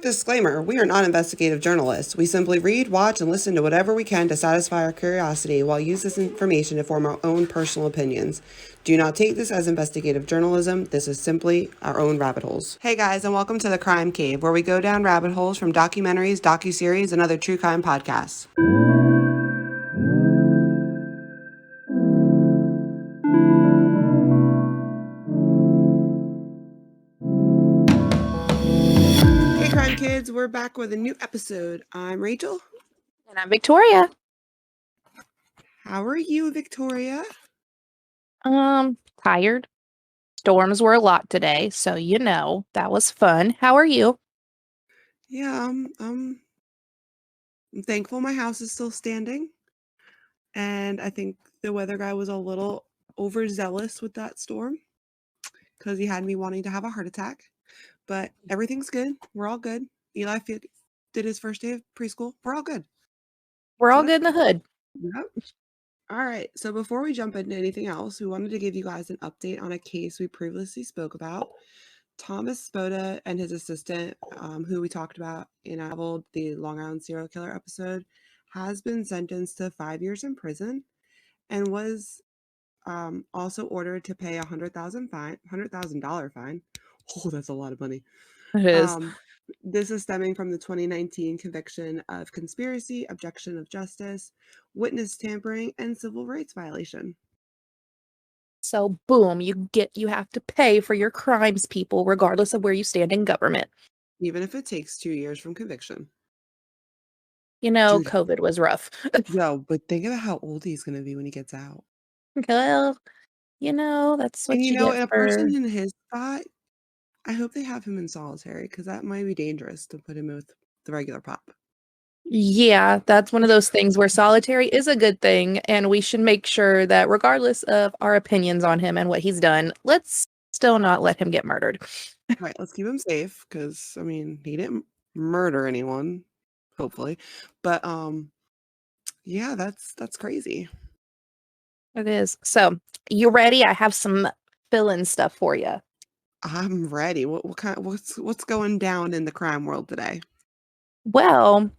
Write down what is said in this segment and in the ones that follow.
Quick disclaimer, we are not investigative journalists. We simply read, watch, and listen to whatever we can to satisfy our curiosity while use this information to form our own personal opinions. Do not take this as investigative journalism. This is simply our own rabbit holes. Hey guys, and welcome to the Crime Cave, where we go down rabbit holes from documentaries, docuseries, and other true crime podcasts. Crime Kids, we're back with a new episode. I'm Rachel. And I'm Victoria. How are you, Victoria? Tired. Storms were a lot today, so that was fun. How are you? Yeah, I'm thankful my house is still standing. And I think the weather guy was a little overzealous with that storm because he had me wanting to have a heart attack. But everything's good. We're all good. Eli did his first day of preschool. We're all good. We're all good in the hood. Yep. All right. So before we jump into anything else, we wanted to give you guys an update on a case we previously spoke about. Thomas Spoda and his assistant, who we talked about in the Long Island serial killer episode, has been sentenced to 5 years in prison and was also ordered to pay $100,000 fine. Oh, that's a lot of money. It is. This is stemming from the 2019 conviction of conspiracy, obstruction of justice, witness tampering, and civil rights violation. So boom, you have to pay for your crimes, people, regardless of where you stand in government. Even if it takes 2 years from conviction. Dude, COVID was rough. No, but think about how old he's going to be when he gets out. Well, that's what you get and a for... person in his spot, I hope they have him in solitary because that might be dangerous to put him with the regular pop. Yeah, that's one of those things where solitary is a good thing, and we should make sure that regardless of our opinions on him and what he's done, let's still not let him get murdered. Right, let's keep him safe because, he didn't murder anyone, hopefully. But, yeah, that's crazy. It is. So, you ready? I have some fill-in stuff for you. I'm ready. What's going down in the crime world today? Well,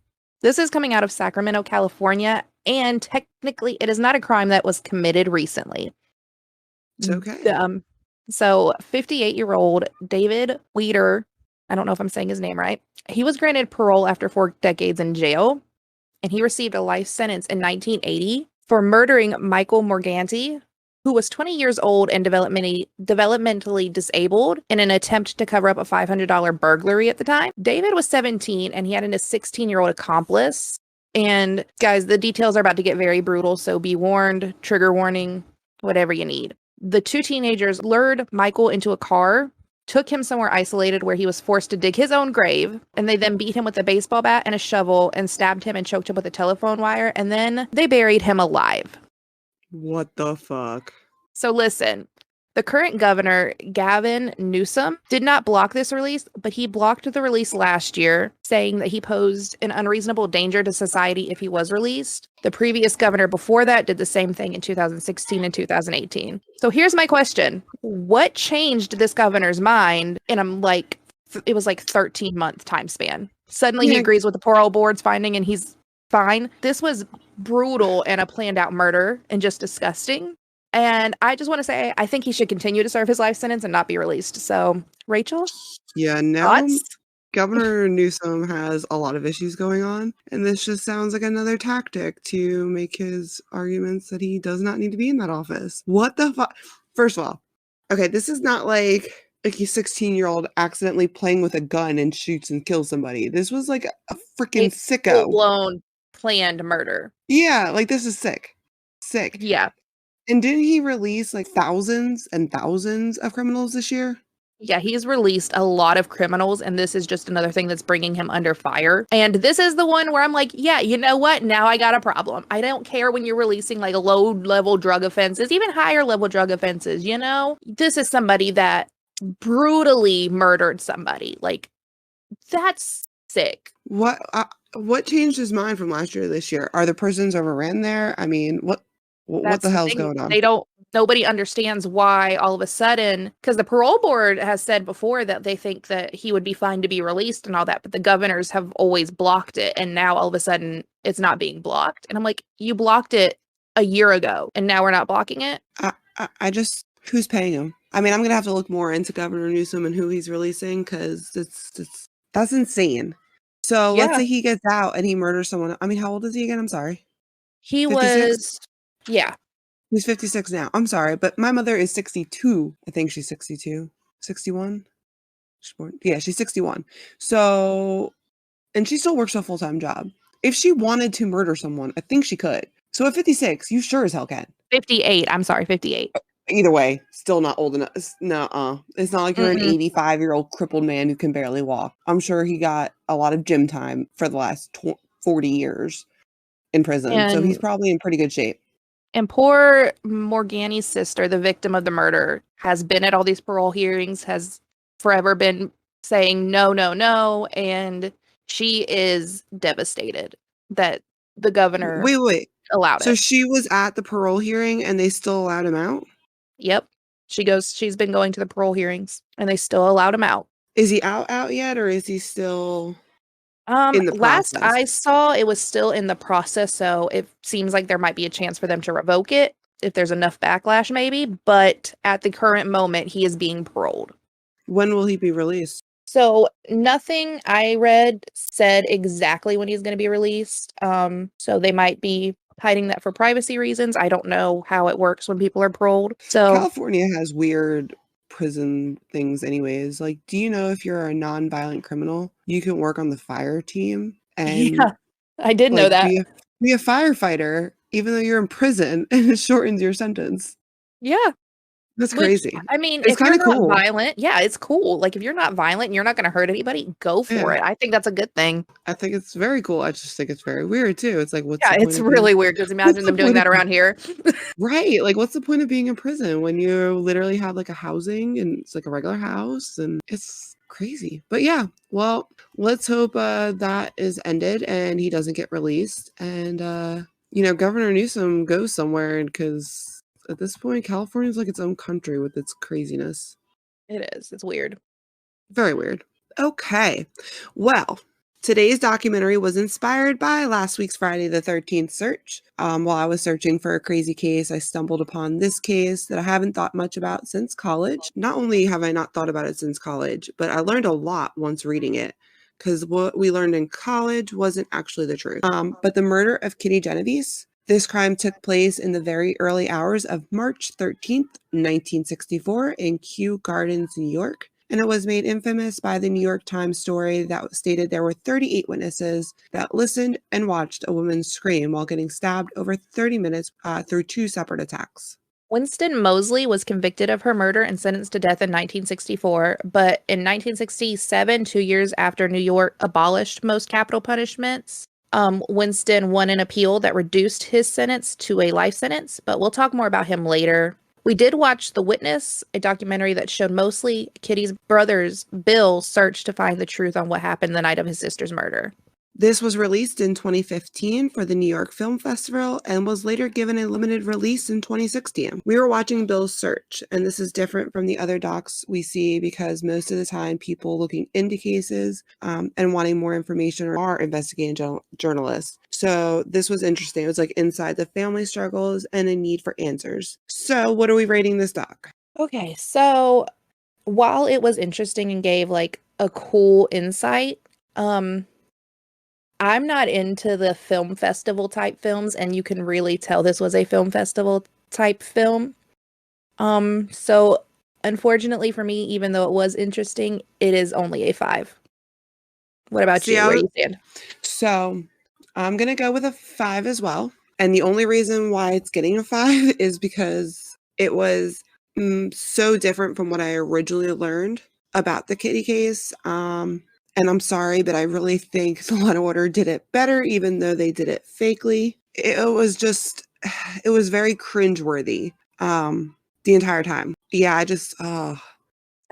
this is coming out of Sacramento, California, and technically it is not a crime that was committed recently. Okay. So 58-year-old David Weeder, I don't know if I'm saying his name right, he was granted parole after 4 decades in jail, and he received a life sentence in 1980 for murdering Michael Morganti, who was 20 years old and developmentally disabled in an attempt to cover up a $500 burglary at the time. David was 17 and he had a 16-year-old accomplice. And guys, the details are about to get very brutal, so be warned, trigger warning, whatever you need. The 2 teenagers lured Michael into a car, took him somewhere isolated where he was forced to dig his own grave, and they then beat him with a baseball bat and a shovel and stabbed him and choked him with a telephone wire, and then they buried him alive. What the fuck? So listen, the current governor, Gavin Newsom, did not block this release, but he blocked the release last year, saying that he posed an unreasonable danger to society if he was released. The previous governor before that did the same thing in 2016 and 2018. So here's my question. What changed this governor's mind in it was 13-month time span? Suddenly he agrees with the parole board's finding and he's fine. This was brutal and a planned out murder and just disgusting. And I just want to say, I think he should continue to serve his life sentence and not be released. So, Rachel? Yeah, now Governor Newsom has a lot of issues going on. And this just sounds like another tactic to make his arguments that he does not need to be in that office. What the fuck? First of all, okay, this is not like a 16-year-old accidentally playing with a gun and shoots and kills somebody. This was like a freaking sicko. Full-blown planned murder. Yeah, this is sick. Sick. Yeah. And didn't he release thousands and thousands of criminals this year? Yeah, he's released a lot of criminals, and this is just another thing that's bringing him under fire. And this is the one where I'm like, yeah, you know what? Now I got a problem. I don't care when you're releasing low-level drug offenses, even higher-level drug offenses, This is somebody that brutally murdered somebody. That's sick. What changed his mind from last year to this year? Are the prisons overran there? What the hell's going on? nobody understands why all of a sudden, because the parole board has said before that they think that he would be fine to be released and all that, but the governors have always blocked it, and now all of a sudden it's not being blocked. And I'm like, you blocked it a year ago, and now we're not blocking it? I just, who's paying him? I mean, I'm gonna have to look more into Governor Newsom and who he's releasing, because that's insane. So let's Yeah. say he gets out and he murders someone. I mean, how old is he again? I'm sorry. He 56? was, yeah. He's 56 now. I'm sorry, but my mother is 62. I think she's 62. 61? Yeah, she's 61. So, and she still works a full-time job. If she wanted to murder someone, I think she could. So at 56, you sure as hell can. 58. I'm sorry, 58. Either way, still not old enough. Nuh-uh. It's not like you're an Mm-mm. 85-year-old crippled man who can barely walk. I'm sure he got a lot of gym time for the last 40 years in prison. So he's And probably in pretty good shape. And poor Morgani's sister, the victim of the murder, has been at all these parole hearings, has forever been saying no, no, no, and she is devastated that the governor Wait. allowed So it. she was at the parole hearing and they still allowed him out? Yep. She's been going to the parole hearings and they still allowed him out. Is he out yet, or is he still in the Last process? I saw, it was still in the process, so it seems like there might be a chance for them to revoke it if there's enough backlash, maybe. But at the current moment, he is being paroled. When will he be released? So nothing I read said exactly when he's going to be released. So they might be hiding that for privacy reasons. I don't know how it works when people are paroled. So California has weird prison things anyways. Like, do you know if you're a non-violent criminal, you can work on the fire team and yeah, I did know like that. be a firefighter even though you're in prison, and it shortens your sentence. Yeah. That's Which, crazy. I mean, It's if you're kind of not cool. violent, yeah, it's cool. Like, if you're not violent and you're not going to hurt anybody, go for Yeah. it. I think that's a good thing. I think it's very cool. I just think it's very weird too. It's like, what's Yeah, the point it's of being really weird because what's imagine the them doing point of that around here. right? Like, what's the point of being in prison when you literally have like a housing and it's like a regular house, and it's crazy. But yeah, well, let's hope that is ended and he doesn't get released, and Governor Newsom goes somewhere, because at this point, California is like its own country with its craziness. It is. It's weird. Very weird. Okay. Well, today's documentary was inspired by last week's Friday the 13th search. While I was searching for a crazy case, I stumbled upon this case that I haven't thought much about since college. Not only have I not thought about it since college, but I learned a lot once reading it, because what we learned in college wasn't actually the truth. But the murder of Kitty Genovese. This crime took place in the very early hours of March 13th, 1964 in Kew Gardens, New York. And it was made infamous by the New York Times story that stated there were 38 witnesses that listened and watched a woman scream while getting stabbed over 30 minutes through two separate attacks. Winston Moseley was convicted of her murder and sentenced to death in 1964, but in 1967, 2 years after New York abolished most capital punishments, Winston won an appeal that reduced his sentence to a life sentence, but we'll talk more about him later. We did watch The Witness, a documentary that showed Moseley, Kitty's brother's Bill, search to find the truth on what happened the night of his sister's murder. This was released in 2015 for the New York Film Festival and was later given a limited release in 2016. We were watching Bill's search, and this is different from the other docs we see because most of the time people looking into cases and wanting more information are investigating journalists. So this was interesting. It was like inside the family struggles and a need for answers. So what are we rating this doc? Okay, so while it was interesting and gave like a cool insight, I'm not into the film festival type films, and you can really tell this was a film festival type film. So unfortunately for me, even though it was interesting, it is only a 5. What about you? Where do you stand? So I'm going to go with a 5 as well. And the only reason why it's getting a 5 is because it was so different from what I originally learned about the Kitty case. And I'm sorry, but I really think the Law and Order did it better, even though they did it fakely. It was very cringeworthy the entire time. Yeah, I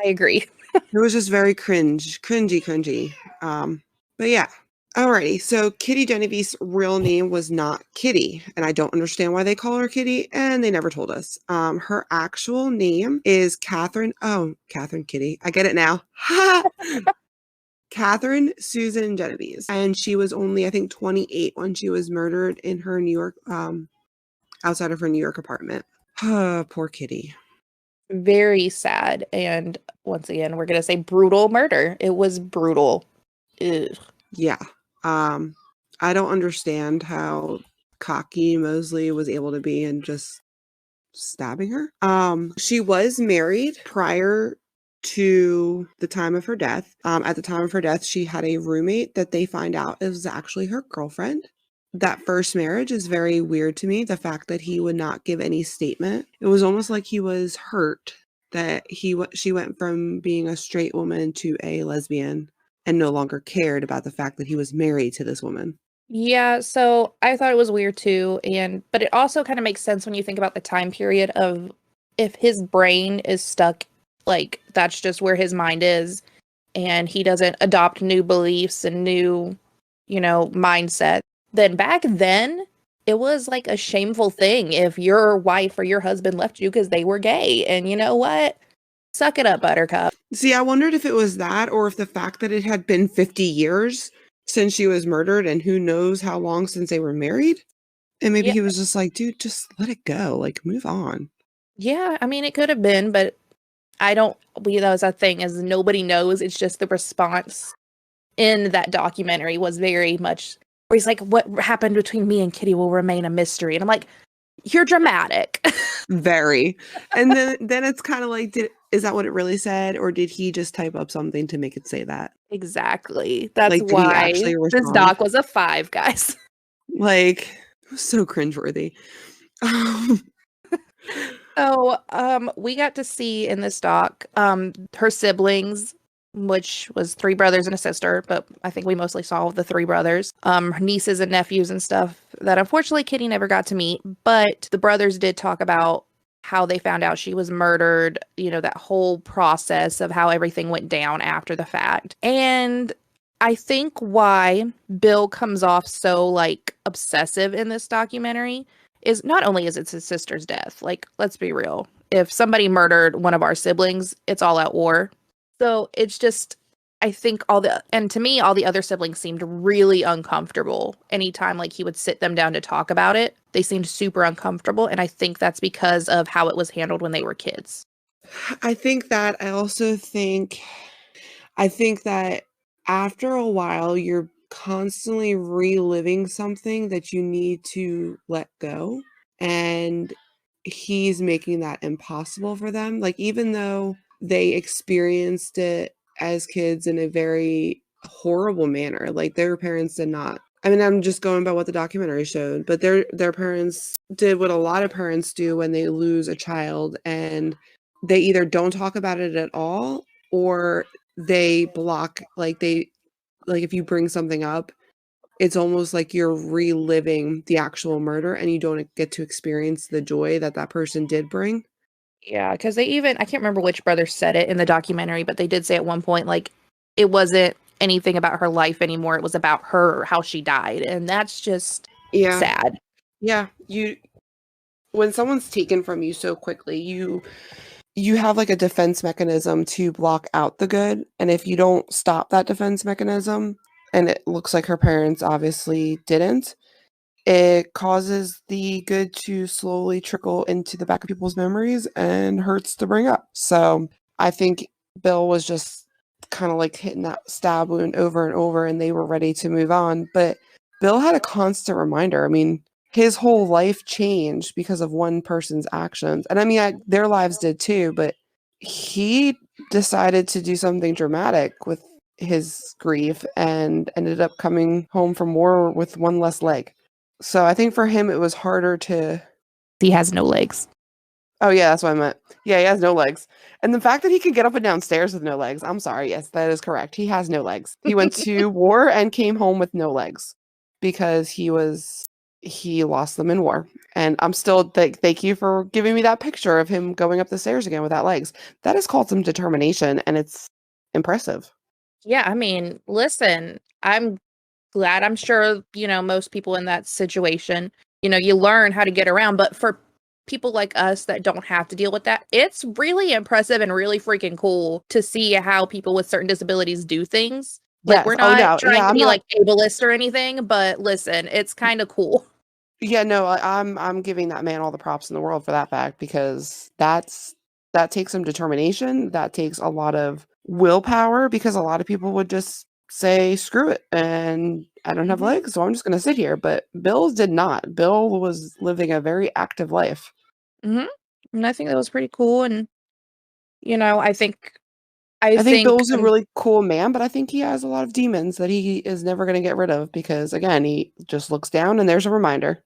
agree. it was just very cringy. But yeah, Alrighty, so Kitty Genovese's real name was not Kitty, and I don't understand why they call her Kitty, and they never told us. Her actual name is Catherine. Oh, Catherine Kitty. I get it now. Catherine Susan Genovese, and she was only, I think, 28 when she was murdered in her New York, outside of her New York apartment. Poor Kitty. Very sad. And once again, we're going to say brutal murder. It was brutal. Ugh. Yeah. I don't understand how cocky Mosley was able to be and just stabbing her. She was married prior to the time of her death. At the time of her death, she had a roommate that they find out is actually her girlfriend. That first marriage is very weird to me. The fact that he would not give any statement. It was almost like he was hurt that she went from being a straight woman to a lesbian and no longer cared about the fact that he was married to this woman. Yeah, so I thought it was weird too, but it also kind of makes sense when you think about the time period of if his brain is stuck, like that's just where his mind is, and he doesn't adopt new beliefs and new, mindset. Then back then, it was like a shameful thing if your wife or your husband left you because they were gay. And you know what? Suck it up, Buttercup. See, I wondered if it was that or if the fact that it had been 50 years since she was murdered and who knows how long since they were married. And maybe Yeah. he was just like, dude, just let it go. Like, move on. Yeah, I mean, it could have been, but that was a thing, is nobody knows. It's just the response in that documentary was very much where he's like, what happened between me and Kitty will remain a mystery. And I'm like, you're dramatic. Very. And then it's kind of like, is that what it really said? Or did he just type up something to make it say that? Exactly. That's Like, did he why actually this respond? doc was a 5, guys. Like, it was so cringeworthy. So, we got to see in this doc, her siblings, which was 3 brothers and a sister, but I think we mostly saw the 3 brothers, her nieces and nephews and stuff that unfortunately Kitty never got to meet, but the brothers did talk about how they found out she was murdered, that whole process of how everything went down after the fact. And I think why Bill comes off so, like, obsessive in this documentary is not only is it his sister's death, like, let's be real. If somebody murdered one of our siblings, it's all out war. So it's just, I think to me, all the other siblings seemed really uncomfortable. Anytime, like, he would sit them down to talk about it, they seemed super uncomfortable. And I think that's because of how it was handled when they were kids. I think that. I think that after a while, you're constantly reliving something that you need to let go. And he's making that impossible for them. Like, even though they experienced it as kids in a very horrible manner, like their parents did not. I mean, I'm just going by what the documentary showed, but their parents did what a lot of parents do when they lose a child, and they either don't talk about it at all or they block, like if you bring something up, it's almost like you're reliving the actual murder and you don't get to experience the joy that person did bring. Yeah, because I can't remember which brother said it in the documentary, but they did say at one point, like, it wasn't anything about her life anymore. It was about her, how she died. And that's just sad. Yeah. When someone's taken from you so quickly, you have like a defense mechanism to block out the good. And if you don't stop that defense mechanism, and it looks like her parents obviously didn't, it causes the good to slowly trickle into the back of people's memories and hurts to bring up. So I think Bill was just kind of like hitting that stab wound over and over, and they were ready to move on. But Bill had a constant reminder. I mean, his whole life changed because of one person's actions. And I mean, their lives did too, but he decided to do something dramatic with his grief and ended up coming home from war with one less leg. So I think for him, it was harder to... He has no legs. Oh, yeah, that's what I meant. Yeah, he has no legs. And the fact that he can get up and down stairs with no legs, I'm sorry, yes, that is correct. He has no legs. He went to war and came home with no legs because he lost them in war. And I'm still, thank you for giving me that picture of him going up the stairs again without legs. That is called some determination, and it's impressive. Yeah, I mean, listen, I'm glad. I'm sure, most people in that situation, you learn how to get around. But for people like us that don't have to deal with that, it's really impressive and really freaking cool to see how people with certain disabilities do things. Like, Yes. we're Oh not no. trying Yeah, to I'm be not. like ableist or anything, but listen, it's kind of cool. Yeah, no, I'm giving that man all the props in the world for that fact because that takes some determination. That takes a lot of willpower because a lot of people would just say, screw it, and I don't have Mhm. legs, so I'm just gonna sit here. But Bill did not. Bill was living a very active life. Mhm. And I think that was pretty cool. And, I think, I I think think, Bill's a really cool man, but I think he has a lot of demons that he is never gonna get rid of because again, he just looks down and there's a reminder.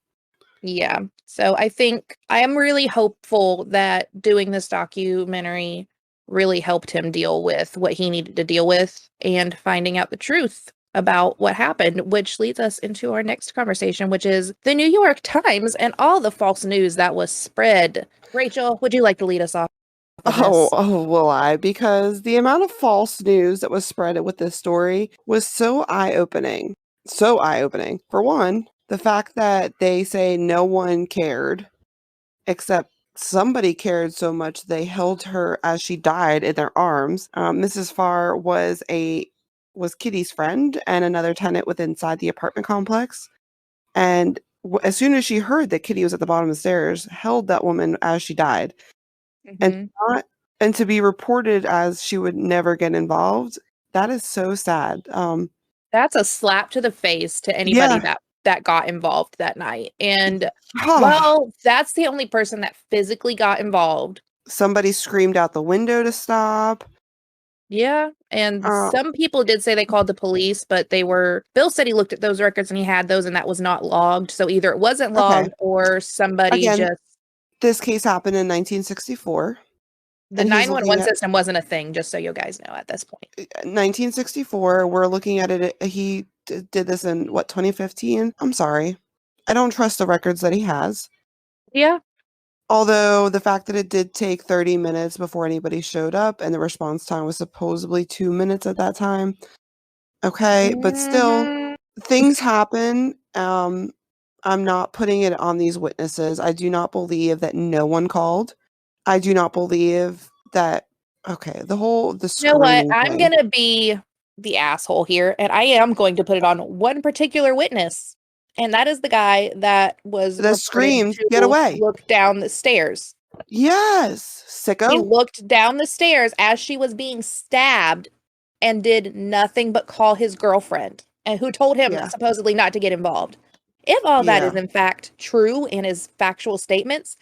yeah. So I think I am really hopeful that doing this documentary really helped him deal with what he needed to deal with and finding out the truth about what happened, which leads us into our next conversation, which is the New York Times and all the false news that was spread. Rachel, would you like to lead us off on Oh, this? oh, will I? Because the amount of false news that was spread with this story was so eye-opening. So eye-opening. For one, the fact that they say no one cared, except somebody cared so much they held her as she died in their arms. Mrs. Farr was Kitty's friend and another tenant within inside the apartment complex. And as soon as she heard that Kitty was at the bottom of the stairs, held that woman as she died and Mhm. not and to be reported as she would never get involved, that is so sad. That's a slap to the face to anybody Yeah. that got involved that night. And Ah, well, that's the only person that physically got involved. somebody screamed out the window to stop. Yeah, and Uh, some people did say they called the police, but Bill said he looked at those records and he had those and that was not logged. So either it wasn't okay. logged or somebody Again, just this case happened in 1964, the and he's looking 911 at system wasn't a thing, just so you guys know at this point. 1964. We're looking at it. He did this in what 2015. I'm sorry, I don't trust the records that he has. Yeah. Although the fact that it did take 30 minutes before anybody showed up and the response time was supposedly 2 minutes at that time. Okay, but still, Mhm. things happen. I'm not putting it on these witnesses. I do not believe that no one called. I do not believe that. Okay, the You know what? screaming I'm thing. gonna be the asshole here, and I am going to put it on one particular witness, and that is the guy that was The reported scream, get to away. look down the stairs. Yes, He sicko. looked down the stairs as she was being stabbed and did nothing but call his girlfriend, and who told him Yeah, supposedly not to get involved. If all that is yeah, in fact true and his factual statements,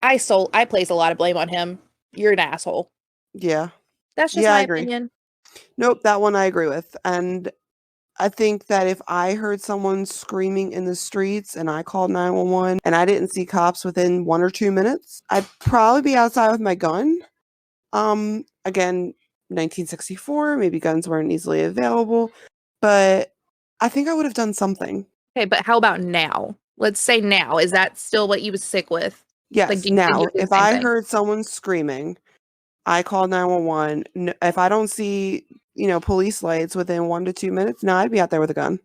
I place a lot of blame on him. You're an asshole. yeah, That's just yeah. I my agree. opinion. Nope, that one I agree with. And I think that if I heard someone screaming in the streets and I called 911 and I didn't see cops within 1 or 2 minutes, I'd probably be outside with my gun. Again, 1964, maybe guns weren't easily available, but I think I would have done something. Okay, but how about now? Let's say now. Is that still what you would stick with? Like, Yes, do you think now, you'd do the if same I thing? heard someone screaming, I called 911. If I don't see, police lights within 1 to 2 minutes, no, I'd be out there with a gun.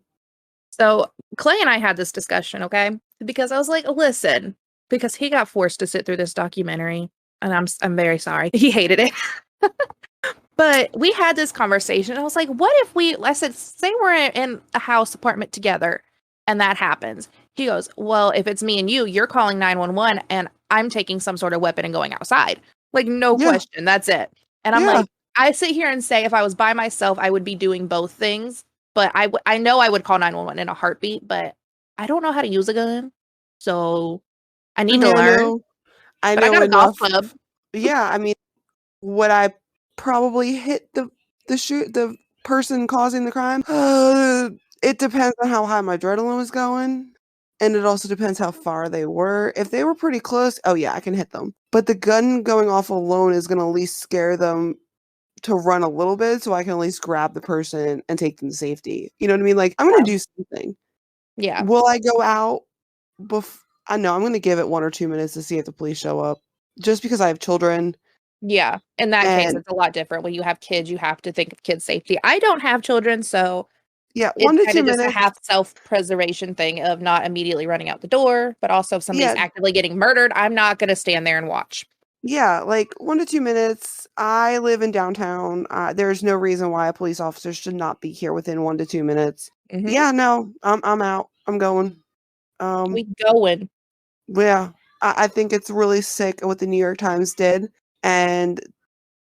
So Clay and I had this discussion, okay? Because I was like, listen, because he got forced to sit through this documentary, and I'm very sorry. He hated it. But we had this conversation. I was like, what if I said, say we're in a house apartment together and that happens. He goes, well, if it's me and you're calling 911 and I'm taking some sort of weapon and going outside. Like, no Yeah, question. That's it. And I'm yeah, like, I sit here and say, if I was by myself, I would be doing both things. But I know I would call 911 in a heartbeat, but I don't know how to use a gun. So I I need to mean, learn. I But I know got a golf enough. club. Yeah, I mean, would I probably hit the person causing the crime? It depends on how high my adrenaline was going, and it also depends how far they were. If they were pretty close, oh yeah, I can hit them. But the gun going off alone is gonna at least scare them to run a little bit, so I can at least grab the person and take them to safety. You know what I mean? Like I'm gonna do something. Yeah. Will I go out? I know I'm gonna give it 1 or 2 minutes to see if the police show up, just because I have children Yeah. In that case, and it's a lot different. When you have kids, you have to think of kids' safety. I don't have children, so Yeah, It's 1 to kind 2 of just a minutes. half self-preservation thing of not immediately running out the door, but also if somebody's Yeah. actively getting murdered, I'm not going to stand there and watch. Yeah, like 1 to 2 minutes. I live in downtown. There's no reason why a police officer should not be here within 1 to 2 minutes. Mhm. Yeah, no, I'm out. I'm going. We going. Yeah, I think it's really sick what the New York Times did, and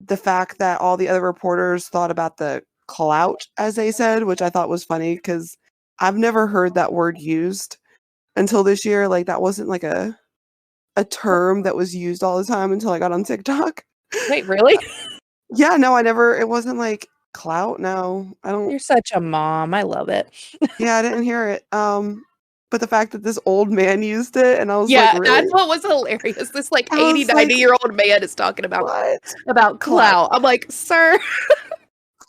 the fact that all the other reporters thought about the clout, as they said, which I thought was funny because I've never heard that word used until this year. Like that wasn't like a term that was used all the time until I got on TikTok. Wait, really? Yeah, no, I never. It wasn't like clout. No, I don't. You're such a mom. I love it. Yeah, I didn't hear it. But the fact that this old man used it, and I was like, Yeah, that's really? what was hilarious. This like I 80, was like, 90-year-old man is talking what? about Like, clout. I'm like, sir.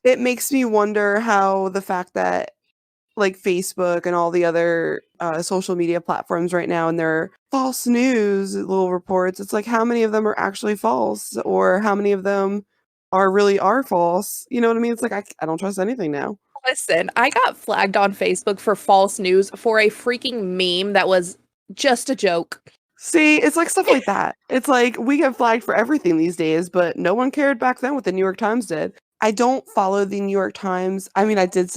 it makes me wonder how the fact that like Facebook and all the other social media platforms right now and their false news little reports, it's like how many of them are actually false or how many of them are false. You know what I mean? It's like I don't trust anything now. Listen, I got flagged on Facebook for false news for a freaking meme that was just a joke. See, it's like stuff like that. It's like we get flagged for everything these days, but no one cared back then what the New York Times did. I don't follow the New York Times. I mean, I did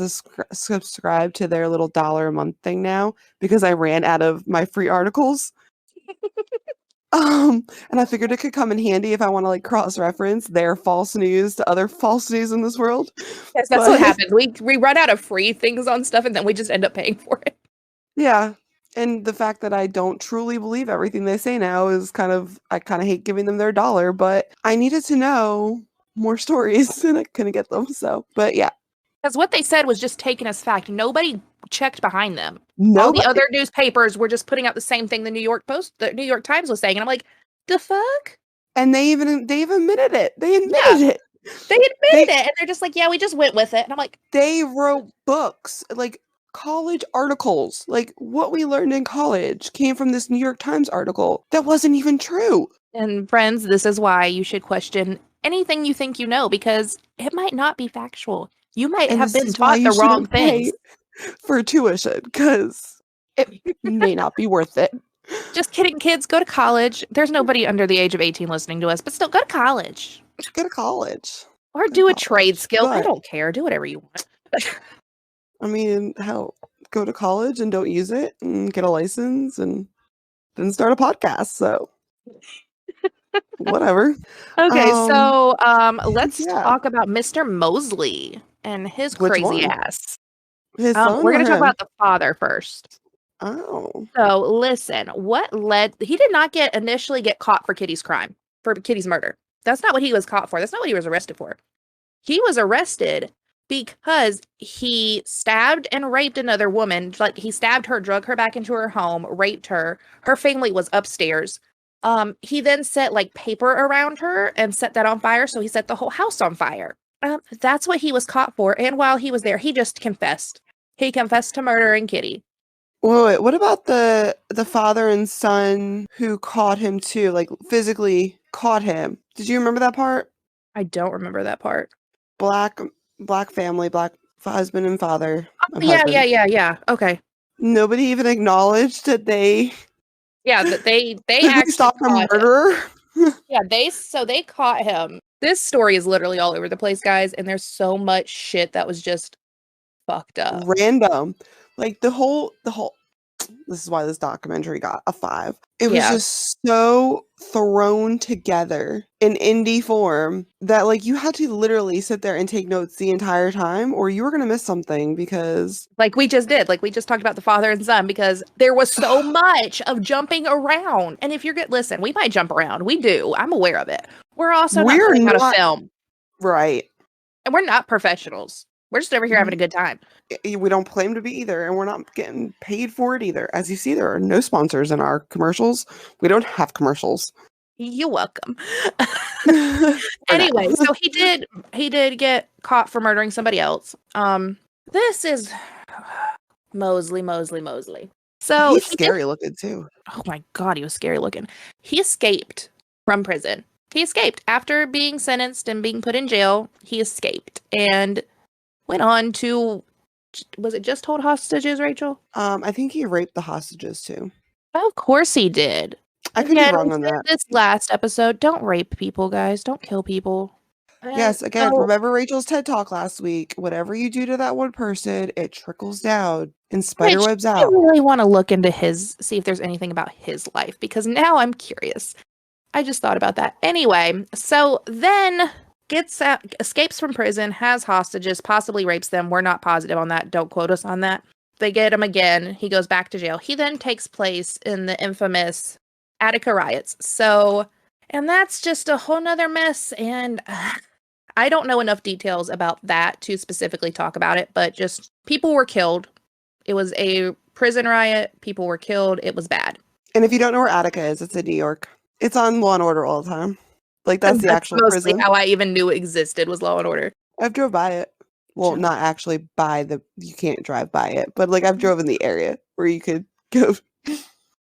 subscribe to their little dollar a month thing now because I ran out of my free articles. And I figured it could come in handy if I want to like cross-reference their false news to other false news in this world. Yes, that's what But happens. We run out of free things on stuff and then we just end up paying for it. yeah, and the fact that I don't truly believe everything they say now is I kind of hate giving them their dollar, but I needed to know more stories and I couldn't get them. So, but yeah, Because what they said was just taken as fact. Nobody checked behind them. All the nobody, other newspapers were just putting out the same thing the New York Times was saying. And I'm like, the fuck? and they even admitted it. They Yeah, admitted it. they admitted They it. And they're just like, yeah, we just went with it. And I'm like, they wrote books like college articles. Like what we learned in college came from this New York Times article that wasn't even true. and friends, this is why you should question anything you think you know because it might not be factual. You might And have this been is why taught you the wrong shouldn't things. pay for tuition because it may not be worth it. Just kidding, kids. Go to college. There's nobody under the age of 18 listening to us, but still go to college. Go to college. Or Go to do a trade college. skill. I But don't care. Do whatever you want. I mean, hell, go to college and don't use it and get a license and then start a podcast. So whatever. Okay, Um, so let's yeah. talk about Mr. Mosley and his Which crazy one? ass. His son We're or gonna talk him? about the father first. Oh. So listen, what led he did not initially get caught for Kitty's crime, for Kitty's murder. That's not what he was caught for. That's not what he was arrested for. He was arrested because he stabbed and raped another woman. Like he stabbed her, drug her back into her home, raped her. Her family was upstairs. He then set like paper around her and set that on fire. So he set the whole house on fire. That's what he was caught for. And while he was there, he just confessed. He confessed to murdering Kitty. Wait, what about the father and son who caught him too? Like physically caught him. Did you remember that part? I don't remember that part. Black black family, black husband and father Oh, and yeah, husband. yeah. Okay. Nobody even acknowledged that they Yeah, that they did they actually stop a caught him. murderer? Yeah, they caught him. This story is literally all over the place, guys, and there's so much shit that was just fucked up. Random. Like the whole this is why this documentary got a 5. It was Yeah. just so thrown together in indie form that like you had to literally sit there and take notes the entire time or you were going to miss something because Like we just did. Like we just talked about the father and son because there was so much of jumping around. And if you're good, listen, we might jump around. We do. I'm aware of it. We're also not we're learning how to not film. right. And we're not professionals. We're just over here having a good time. We don't claim to be either, and we're not getting paid for it either. As you see, there are no sponsors in our commercials. We don't have commercials. You're welcome. For Anyway, now. so he did get caught for murdering somebody else. This is Mosley. So He's he did. scary looking too. Oh my God, he was scary looking. He escaped from prison. He escaped after being sentenced and being put in jail. He escaped and went on to Was it just hold hostages, Rachel? I think he raped the hostages too. Of course he did. I could be Again, wrong we on said that. this last episode, don't rape people, guys. Don't kill people. Yes, again, So, remember Rachel's TED Talk last week? Whatever you do to that one person, it trickles down and Rich, spiderwebs I out. really want to look into see if there's anything about his life, because now I'm curious. I just thought about that. Anyway, so then gets out, escapes from prison, has hostages, possibly rapes them. We're not positive on that. Don't quote us on that. They get him again. He goes back to jail. He then takes place in the infamous Attica Riots. So, and that's just a whole nother mess. And I don't know enough details about that to specifically talk about it, but just people were killed. It was a prison riot. People were killed. It was bad. And if you don't know where Attica is, it's in New York. It's on Law and Order all the time. Like, that's the actual mostly prison. how I even knew it existed, was Law and Order. I've drove by it. Well, Sure. not actually you can't drive by it, but like I've drove in the area where you could go.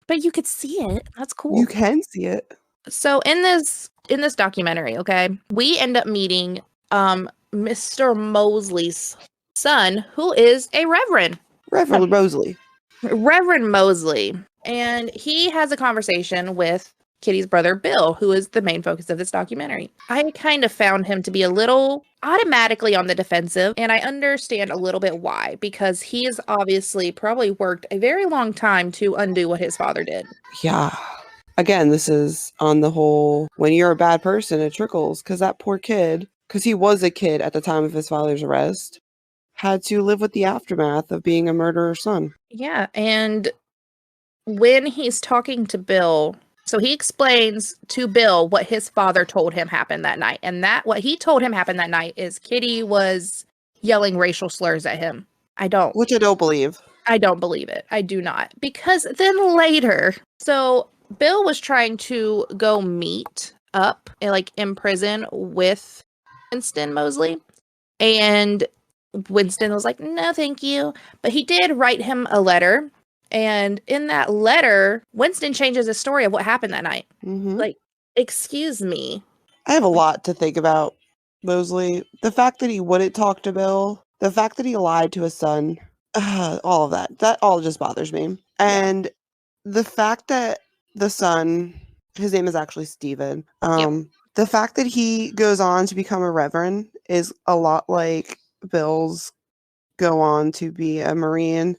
But you could see it. That's cool. You can see it. So in this documentary, okay, we end up meeting Mr. Mosley's son, who is a reverend. Reverend Mosley. Reverend Mosley. And he has a conversation with Kitty's brother, Bill, who is the main focus of this documentary. I kind of found him to be a little automatically on the defensive, and I understand a little bit why, because he has obviously probably worked a very long time to undo what his father did. Yeah. Again, this is on the whole, when you're a bad person, it trickles, because that poor kid, because he was a kid at the time of his father's arrest, had to live with the aftermath of being a murderer's son. Yeah, and when he's talking to Bill, so he explains to Bill what his father told him happened that night. And that what he told him happened that night is Kitty was yelling racial slurs at him. Which I don't believe. I don't believe it. I do not. Because then later, so Bill was trying to go meet up in prison with Winston Mosley. And Winston was like, no, thank you. But he did write him a letter. And in that letter, Winston changes the story of what happened that night. Mm-hmm. Like, excuse me. I have a lot to think about Mosley. The fact that he wouldn't talk to Bill, the fact that he lied to his son, all of that all just bothers me. And the fact that the son, his name is actually Stephen, the fact that he goes on to become a reverend is a lot like Bill's go on to be a Marine.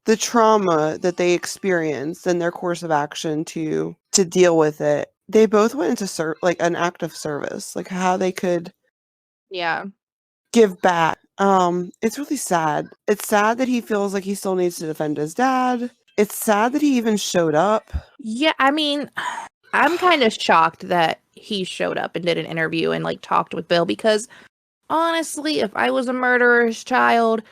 The trauma that they experienced and their course of action to deal with it, they both went into an act of service, like how they could give back. It's really sad. It's sad that he feels like he still needs to defend his dad. It's sad that he even showed up. Yeah, I mean, I'm kind of shocked that he showed up and did an interview and talked with Bill, because honestly, if I was a murderer's child,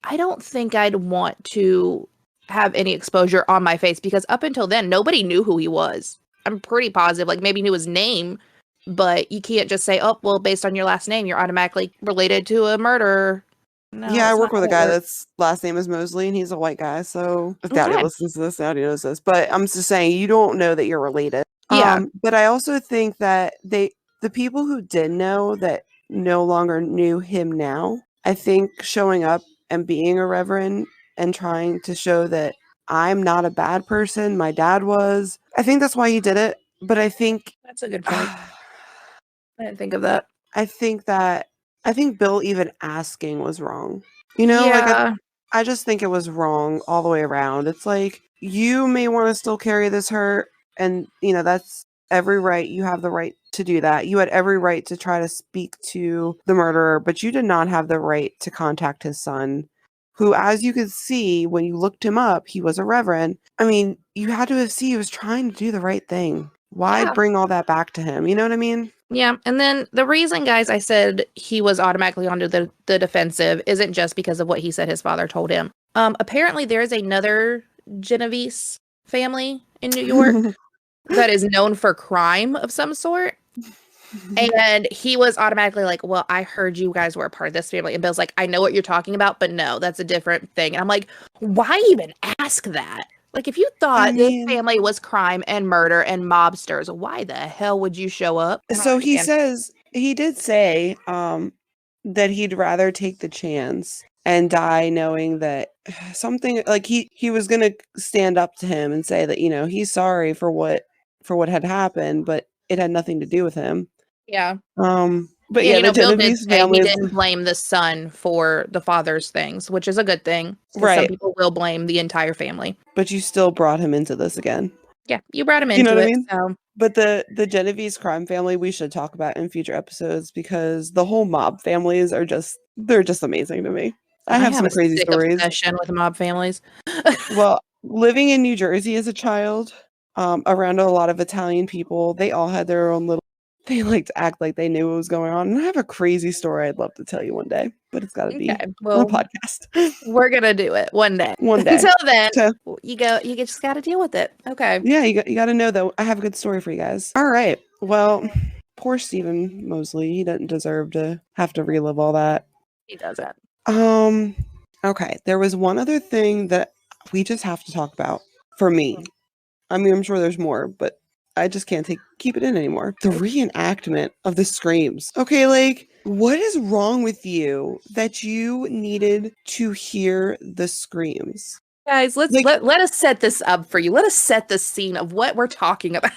I don't think I'd want to have any exposure on my face, because up until then, nobody knew who he was. I'm pretty positive, maybe knew his name, but you can't just say, oh, well, based on your last name, you're automatically related to a murderer. No, yeah, I work with a guy that's last name is Mosley, and he's a white guy, so if Daddy listens to this, Daddy knows this. But I'm just saying, you don't know that you're related. Yeah. But I also think that the people who did know that no longer knew him now, I think showing up and being a reverend and trying to show that I'm not a bad person, my dad was, I think that's why he did it. But I think that's a good point. I didn't think of that. I think Bill even asking was wrong. You know, I just think it was wrong all the way around. It's like, you may want to still carry this hurt, and that's every right. You have the right to do that. You had every right to try to speak to the murderer, but you did not have the right to contact his son, who, as you could see when you looked him up, he was a reverend. I mean, you had to see he was trying to do the right thing. Why bring all that back to him? You know what I mean? Yeah, and then the reason, guys, I said he was automatically onto the defensive isn't just because of what he said his father told him. Apparently, there is another Genevese family in New York that is known for crime of some sort. And he was automatically like, well, I heard you guys were a part of this family. And Bill's like, I know what you're talking about, but no, that's a different thing. And I'm like, why even ask that? If you thought this family was crime and murder and mobsters, why the hell would you show up? So he did say that he'd rather take the chance and die knowing that something like he was going to stand up to him and say that, you know, he's sorry for what had happened, but it had nothing to do with him. Yeah. But And, yeah, you the know, Bill did Genovese say he families, didn't blame the son for the father's things, which is a good thing. Because some right? people will blame the entire family. But you still brought him into this again. Yeah, you brought him You know into what I it. mean? So But the Genovese crime family we should talk about in future episodes because the whole mob families are they're just amazing to me. I I have have some a crazy sick stories. obsession with mob families. Well, living in New Jersey as a child, around a lot of Italian people, they all had their own little. They like to act like they knew what was going on. And I have a crazy story I'd love to tell you one day, but it's got to Okay, be on a well, podcast. we're gonna do it one day. One day. Until then, So, you just got to deal with it. Okay. yeah, you got to know that I have a good story for you guys. All right. Well, poor Stephen Mosley. He doesn't deserve to have to relive all that. He doesn't. Okay. There was one other thing that we just have to talk about for me. I mean, I'm sure there's more, but I just can't keep it in anymore. The reenactment of the screams. Okay, like, what is wrong with you that you needed to hear the screams? Guys, let us set this up for you. Let us set the scene of what we're talking about.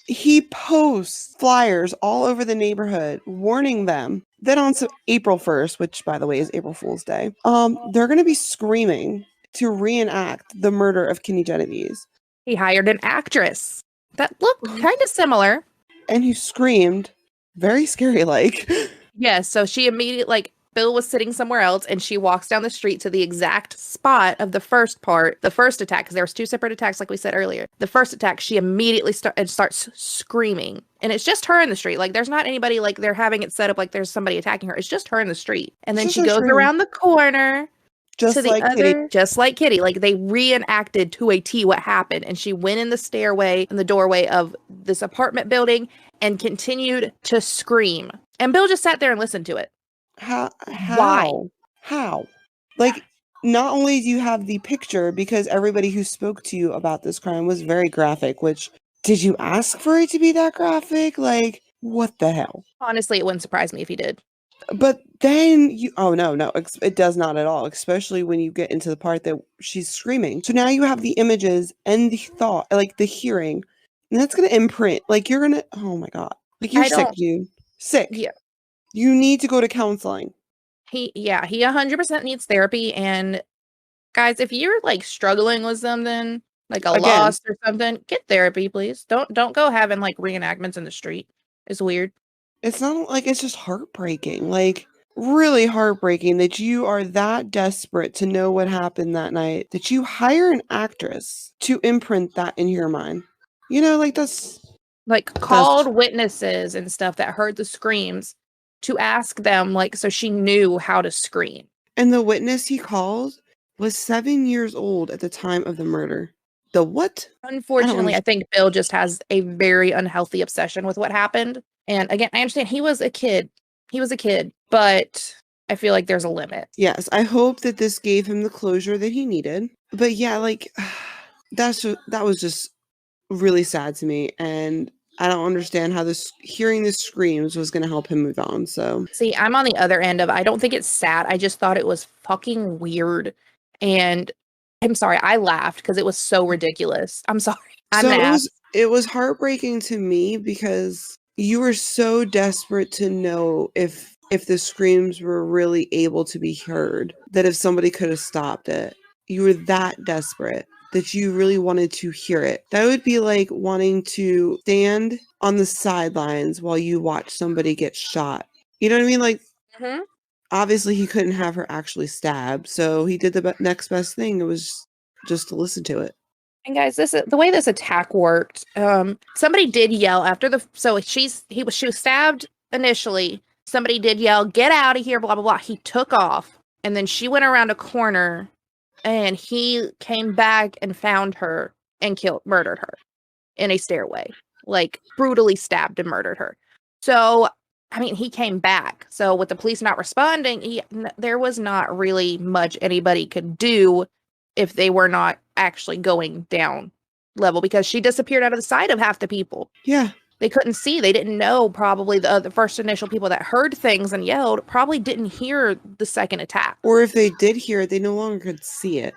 He posts flyers all over the neighborhood warning them that on April 1st, which by the way is April Fool's Day, they're going to be screaming to reenact the murder of Kitty Genovese. He hired an actress that looked kind of similar. And who screamed very scary like. Yes, so she immediately, like, Bill was sitting somewhere else, and she walks down the street to the exact spot of the first attack, because there was 2 separate attacks, like we said earlier. The first attack, she immediately starts screaming, and it's just her in the street. Like, there's not anybody, like, they're having it set up like there's somebody attacking her. It's just her in the street. And then she goes around the corner just like Kitty. Just like Kitty. Like, they reenacted to a T what happened, and she went in the doorway of this apartment building and continued to scream. And Bill just sat there and listened to it. How? Why? How? Like, not only do you have the picture, because everybody who spoke to you about this crime was very graphic, which, did you ask for it to be that graphic? Like, what the hell? Honestly, it wouldn't surprise me if he did. But then no, it does not at all, especially when you get into the part that she's screaming. So now you have the images and the thought, like the hearing, and that's going to imprint. Like, you're going to, oh my God. Like, you're sick, dude. Sick. Yeah. You need to go to counseling. He 100% needs therapy. And guys, if you're like struggling with something, like a loss or something, get therapy, please. Don't go having like reenactments in the street. It's weird. It's not like, it's just heartbreaking. Like, really heartbreaking that you are that desperate to know what happened that night that you hire an actress to imprint that in your mind. You know, like, that's like called witnesses and stuff that heard the screams to ask them, like, so she knew how to scream. And the witness he called was 7 years old at the time of the murder. The what? Unfortunately, I think Bill just has a very unhealthy obsession with what happened. And again, I understand he was a kid. But I feel like there's a limit. Yes, I hope that this gave him the closure that he needed. But yeah, like, that was just really sad to me. And I don't understand how hearing the screams was going to help him move on. So, see, I'm on the other end of, I don't think it's sad. I just thought it was fucking weird. And I'm sorry, I laughed because it was so ridiculous. I'm sorry. It was heartbreaking to me because you were so desperate to know if the screams were really able to be heard, that if somebody could have stopped it. You were that desperate that you really wanted to hear it. That would be like wanting to stand on the sidelines while you watch somebody get shot. You know what I mean? Like, obviously he couldn't have her actually stabbed, so he did the next best thing. It was just to listen to it. And guys, the way this attack worked, somebody did yell after she was stabbed initially. Somebody did yell, "Get out of here!" Blah blah blah. He took off, and then she went around a corner, and he came back and found her and murdered her in a stairway, like brutally stabbed and murdered her. So, I mean, he came back. So with the police not responding, there was not really much anybody could do if they were not actually going down level, because she disappeared out of the sight of half the people. Yeah. They couldn't see. They didn't know probably the first initial people that heard things and yelled probably didn't hear the second attack. Or if they did hear it, they no longer could see it.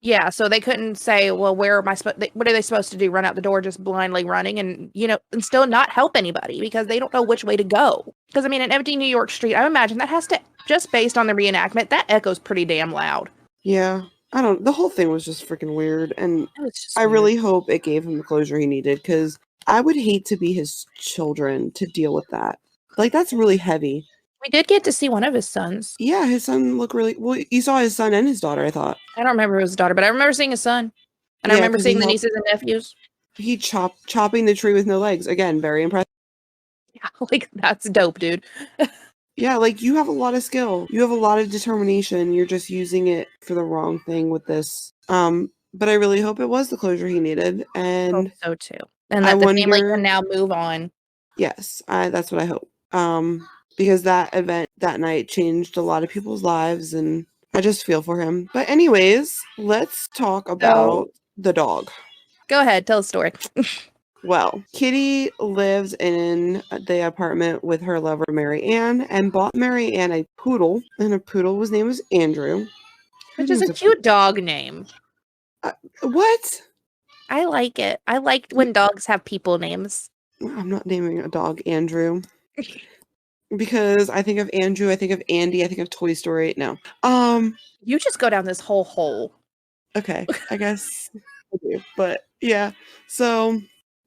Yeah, so they couldn't say, well, where am I what are they supposed to do? Run out the door just blindly running and, and still not help anybody because they don't know which way to go. Because, I mean, an empty New York street, I imagine that has to, just based on the reenactment, that echoes pretty damn loud. Yeah. The whole thing was just freaking weird. And I weird. really hope it gave him the closure he needed because I would hate to be his children to deal with that. Like, that's really heavy. We did get to see one of his sons. Yeah, his son looked really... Well, you saw his son and his daughter, I thought. I don't remember his daughter, but I remember seeing his son. And I remember seeing the nieces and nephews. He chopping the tree with no legs. Again, very impressive. Yeah, like, that's dope, dude. Yeah, like, you have a lot of skill. You have a lot of determination. You're just using it for the wrong thing with this. But I really hope it was the closure he needed. And I hope so, too. And that the family can now move on. Yes, that's what I hope. Because that event that night changed a lot of people's lives, and I just feel for him. But anyways, let's talk about the dog. Go ahead, tell the story. Well, Kitty lives in the apartment with her lover, Mary Ann, and bought Mary Ann a poodle, and her poodle's name was Andrew. Which is a cute dog name. What? I like it. I like when dogs have people names. I'm not naming a dog Andrew. Because I think of Andrew, I think of Andy, I think of Toy Story. No. You just go down this whole hole. Okay, I guess I do. But yeah. So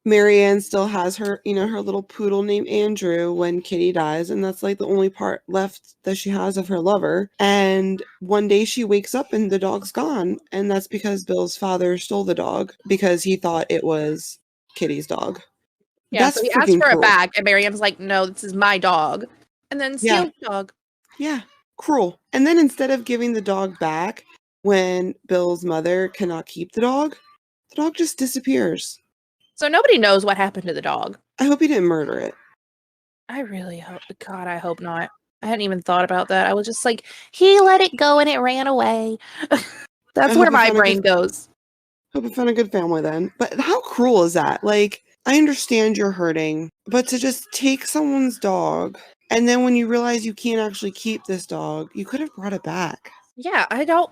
Marianne still has her, her little poodle named Andrew when Kitty dies, and that's like the only part left that she has of her lover. And one day she wakes up and the dog's gone, and that's because Bill's father stole the dog because he thought it was Kitty's dog. Yeah, so he asked for it back, and Miriam's like, no, this is my dog. And then steals the dog. Yeah, cruel. And then instead of giving the dog back when Bill's mother cannot keep the dog just disappears. So nobody knows what happened to the dog. I hope he didn't murder it. I really hope, God, I hope not. I hadn't even thought about that. I was just like, he let it go and it ran away. That's where my brain goes. Hope he found a good family then. But how cruel is that? Like, I understand you're hurting, but to just take someone's dog, and then when you realize you can't actually keep this dog, you could have brought it back. Yeah, I don't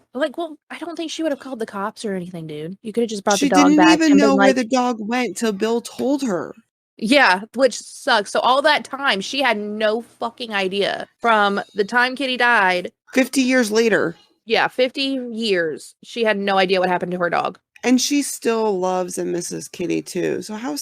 think she would have called the cops or anything, dude. You could have just brought the dog back. She didn't even know where the dog went till Bill told her. Yeah, which sucks. So all that time, she had no fucking idea. From the time Kitty died. 50 years later. Yeah, 50 years. She had no idea what happened to her dog. And she still loves and misses Kitty too. So how it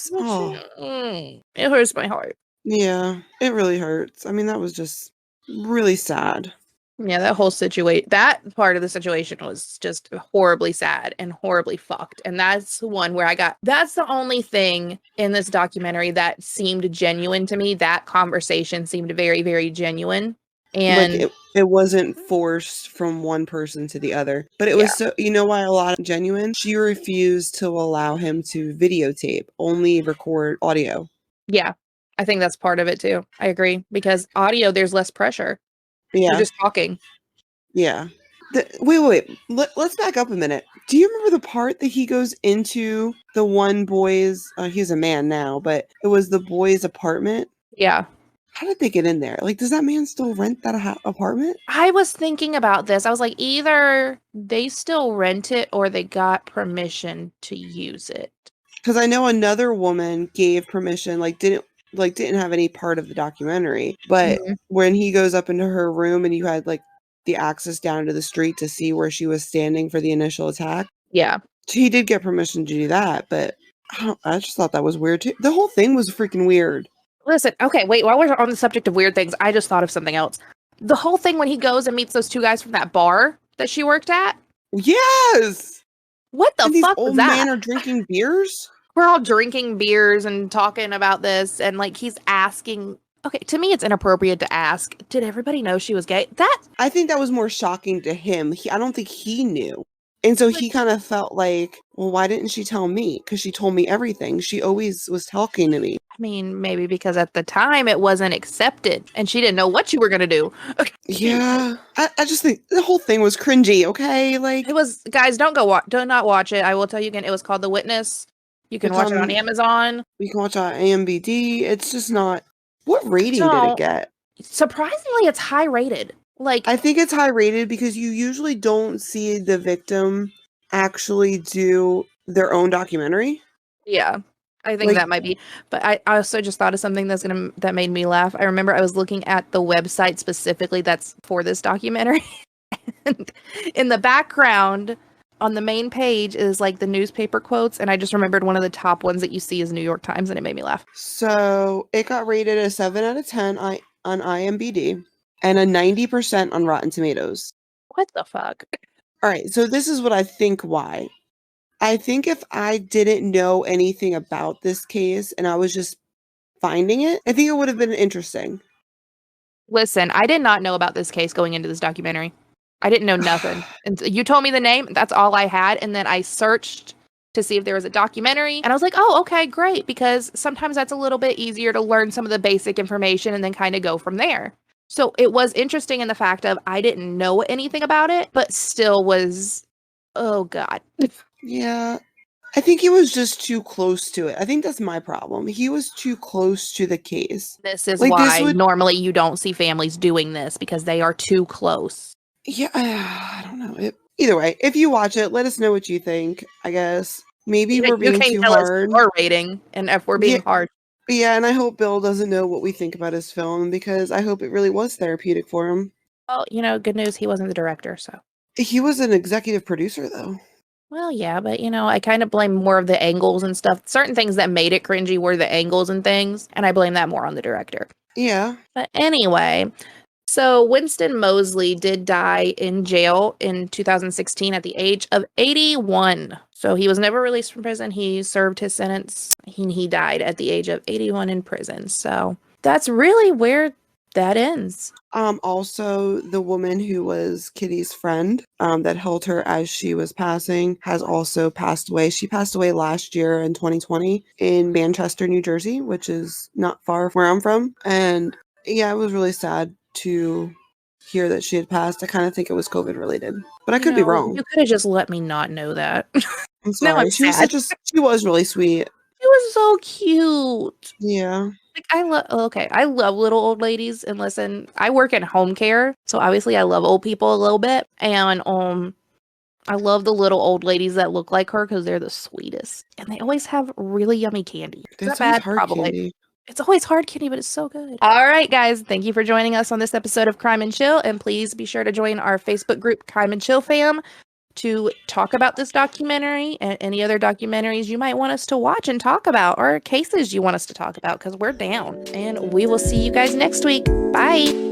hurts my heart. Yeah, it really hurts. I mean, that was just really sad. Yeah, that part of the situation was just horribly sad and horribly fucked. And that's one where that's the only thing in this documentary that seemed genuine to me. That conversation seemed very, very genuine. And like it wasn't forced from one person to the other, but it was so, why a lot of genuine, she refused to allow him to videotape, only record audio. Yeah, I think that's part of it too. I agree, because audio, there's less pressure. Yeah. You're just talking. Yeah. Wait. Let's back up a minute. Do you remember the part that he goes into the one boy's, he's a man now, but it was the boy's apartment? Yeah. How did they get in there? Like, does that man still rent that apartment? I was thinking about this. I was like, either they still rent it or they got permission to use it. Because I know another woman gave permission, didn't have any part of the documentary. But when he goes up into her room and you had the access down to the street to see where she was standing for the initial attack. Yeah. He did get permission to do that, but I just thought that was weird too. The whole thing was freaking weird. Listen, okay, wait, while we're on the subject of weird things, I just thought of something else. The whole thing when he goes and meets those two guys from that bar that she worked at? Yes! What the fuck was that? These old men are drinking beers? We're all drinking beers and talking about this, and he's asking... Okay, to me, it's inappropriate to ask, did everybody know she was gay? I think that was more shocking to him. I don't think he knew. And so he kind of felt like, well, why didn't she tell me? Because she told me everything. She always was talking to me. I mean, maybe because at the time it wasn't accepted and she didn't know what you were going to do. Yeah. I just think the whole thing was cringy, okay? It was, guys, do not watch it. I will tell you again, it was called The Witness. You can watch it on Amazon. You can watch it on AMVD. It's just not. What rating did it get? Surprisingly, it's high rated. Like, I think it's high rated because you usually don't see the victim actually do their own documentary. yeah, I think that might be. But I also just thought of something that made me laugh. I remember I was looking at the website specifically that's for this documentary, and in the background on the main page is like the newspaper quotes, and I just remembered one of the top ones that you see is New York Times, and it made me laugh. So it got rated a 7 out of 10 on IMDb and a 90% on Rotten Tomatoes. What the fuck? All right, so this is what I think why. I think if I didn't know anything about this case and I was just finding it, I think it would have been interesting. Listen, I did not know about this case going into this documentary. I didn't know nothing. And you told me the name, that's all I had. And then I searched to see if there was a documentary. And I was like, oh, okay, great. Because sometimes that's a little bit easier to learn some of the basic information and then kind of go from there. So it was interesting in the fact of I didn't know anything about it, but still was, oh God. Yeah. I think he was just too close to it. I think that's my problem. He was too close to the case. This is why normally you don't see families doing this because they are too close. Yeah, I don't know. Either way, if you watch it, let us know what you think, I guess. Maybe we're being too hard. Our rating, and if we're being hard. Yeah, and I hope Bill doesn't know what we think about his film because I hope it really was therapeutic for him. Well, good news, he wasn't the director, so. He was an executive producer, though. Well, yeah, but, I kind of blame more of the angles and stuff. Certain things that made it cringy were the angles and things, and I blame that more on the director. Yeah. But anyway, so Winston Moseley did die in jail in 2016 at the age of 81. So he was never released from prison. He served his sentence. He died at the age of 81 in prison. So that's really where that ends. Also, the woman who was Kitty's friend that held her as she was passing has also passed away. She passed away last year in 2020 in Manchester, New Jersey, which is not far from where I'm from. And yeah, it was really sad to hear that she had passed. I kind of think it was COVID related, but I could be wrong. You could have just let me not know that. I'm sorry. No, she was really sweet. It was so cute. Yeah. I love little old ladies. And listen, I work in home care, so obviously I love old people a little bit. And I love the little old ladies that look like her because they're the sweetest, and they always have really yummy candy. That's bad, probably. Candy. It's always hard candy, but it's so good. All right, guys, thank you for joining us on this episode of Crime and Chill, and please be sure to join our Facebook group, Crime and Chill Fam, to talk about this documentary and any other documentaries you might want us to watch and talk about, or cases you want us to talk about, because we're down. And we will see you guys next week. Bye.